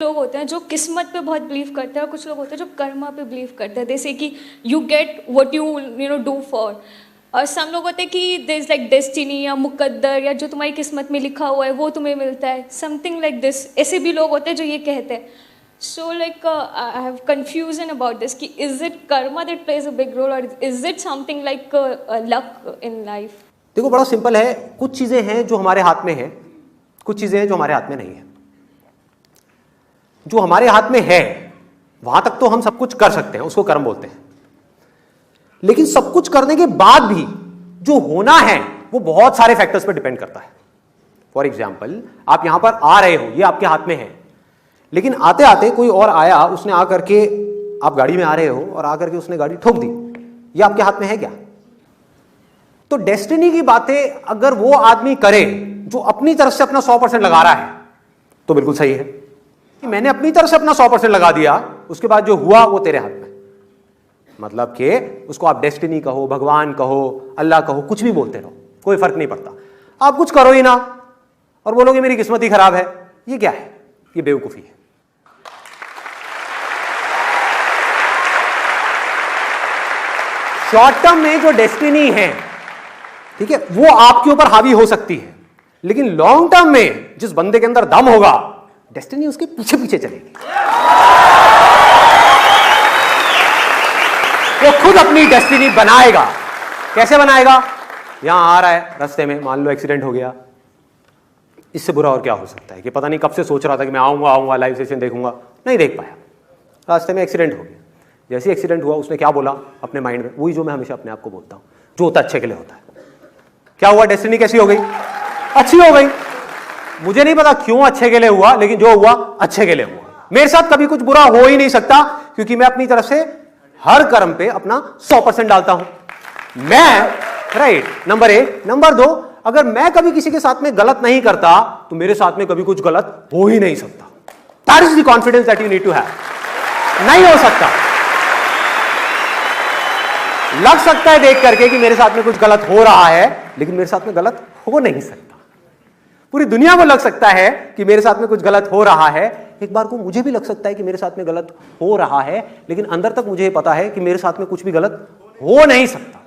लोग होते हैं जो किस्मत पे बहुत बिलीव करते हैं और कुछ लोग होते हैं जो कर्मा पे बिलीव करते हैं, जैसे कि you get what you do for. और सम लोग होते हैं कि देयर इज लाइक डेस्टिनी या मुकद्दर या जो तुम्हारी किस्मत में लिखा हुआ है वो तुम्हें मिलता है, समथिंग लाइक दिस। ऐसे भी लोग होते हैं जो ये कहते हैं। So like I have confusion about this कि is it karma that plays a big role और is it something like luck in life? देखो बड़ा सिंपल है, कुछ चीजें हैं जो हमारे हाथ में है, कुछ चीजें हैं जो हमारे हाथ में नहीं है। जो हमारे हाथ में है वहां तक तो हम सब कुछ कर सकते हैं, उसको कर्म बोलते हैं। लेकिन सब कुछ करने के बाद भी जो होना है वो बहुत सारे फैक्टर्स पर डिपेंड करता है। फॉर एग्जाम्पल, आप यहां पर आ रहे हो, ये आपके हाथ में है, लेकिन आते आते कोई और आया, उसने आकर के, आप गाड़ी में आ रहे हो और आकर के उसने गाड़ी ठोक दी, ये आपके हाथ में है क्या? तो डेस्टिनी की बातें अगर वो आदमी करे जो अपनी तरफ से अपना 100% लगा रहा है तो बिल्कुल सही है कि मैंने अपनी तरफ से अपना 100% लगा दिया, उसके बाद जो हुआ वो तेरे हाथ में। मतलब कि उसको आप डेस्टिनी कहो, भगवान कहो, अल्लाह कहो, कुछ भी बोलते रहो, कोई फर्क नहीं पड़ता। आप कुछ करो ही ना और बोलोगे मेरी किस्मत ही खराब है, ये क्या है? ये बेवकूफी है। शॉर्ट टर्म में जो डेस्टिनी है, ठीक है, वो आपके ऊपर हावी हो सकती है, लेकिन लॉन्ग टर्म में जिस बंदे के अंदर दम होगा, डेस्टिनी उसके पीछे पीछे चलेगी। वो खुद अपनी डेस्टिनी बनाएगा। कैसे बनाएगा? यहां आ रहा है, रास्ते में मान लो एक्सीडेंट हो गया, इससे बुरा और क्या हो सकता है कि पता नहीं कब से सोच रहा था कि मैं आऊंगा लाइव सेशन देखूंगा, नहीं देख पाया, रास्ते में एक्सीडेंट हो गया। जैसे एक्सीडेंट हुआ, उसने क्या बोला अपने माइंड में? वही जो मैं हमेशा अपने आप को बोलता हूं, जो होता अच्छे के लिए होता है। क्या हुआ? डेस्टिनी कैसी हो गई? अच्छी हो गई। मुझे नहीं पता क्यों अच्छे के लिए हुआ, लेकिन जो हुआ अच्छे के लिए हुआ। मेरे साथ कभी कुछ बुरा हो ही नहीं सकता, क्योंकि मैं अपनी तरफ से हर कर्म पे अपना 100% डालता हूं। मैं राइट, नंबर 1। नंबर 2, अगर मैं कभी किसी के साथ में गलत नहीं करता तो मेरे साथ में कभी कुछ गलत हो ही नहीं सकता। That is the confidence that you need to have. नहीं हो सकता। लग सकता है देख करके कि मेरे साथ में कुछ गलत हो रहा है, लेकिन मेरे साथ में गलत हो नहीं सकता। पूरी दुनिया को लग सकता है कि मेरे साथ में कुछ गलत हो रहा है, एक बार को मुझे भी लग सकता है कि मेरे साथ में गलत हो रहा है, लेकिन अंदर तक मुझे पता है कि मेरे साथ में कुछ भी गलत हो नहीं सकता।